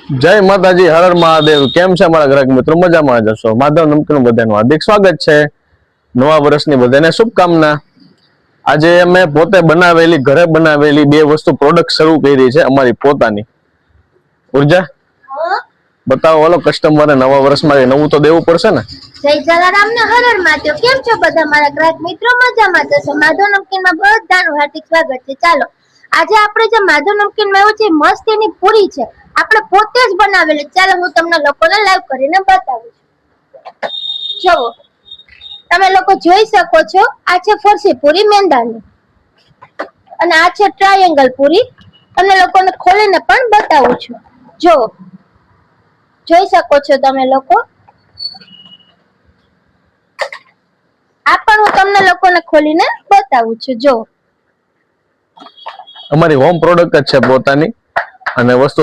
જય માતાજી, હર હર મહાદેવ। કેમ છે મારા ગ્રાહક મિત્રો? મજામાં જ હશો। માધવ નમકીન બધાનું હાર્દિક સ્વાગત છે। નવા વર્ષની બધાને શુભકામના। આજે અમે પોતે બનાવેલી, ઘરે બનાવેલી બે વસ્તુ પ્રોડક્ટ શરૂ કરી છે અમારી પોતાની। ઉર્જા बताओ वालो कस्टमर ने नवा वर्ष में नवू तो देवू पड़शे ने। जय जलाराम ने हर हर महादेव। केम छो बधा मारा ग्राहक मित्रों? मजामां જ છો? માધવ નમકીન માં બધાનું હાર્દિક સ્વાગત છે। ચાલો આજે આપણે જે માધવ નમકીન માં આવ્યું છે મસ્ત એની પૂરી છે, આપણે પોતે જ બનાવેલી। ચાલો હું તમને લોકોને લાઈવ કરીને બતાવું છું। જુઓ, તમે લોકો જોઈ શકો છો, આ છે ફરસી પૂરી મેંદાની અને આ છે ટ્રાયેંગલ પૂરી। તમને લોકોને ખોલીને પણ બતાવું છું। જો જોઈ શકો છો તમે લોકો, આ પણ હું તમને લોકોને ખોલીને બતાવું છું। જો અમારી હોમ પ્રોડક્ટ જ છે પોતાની, અને વસ્તુ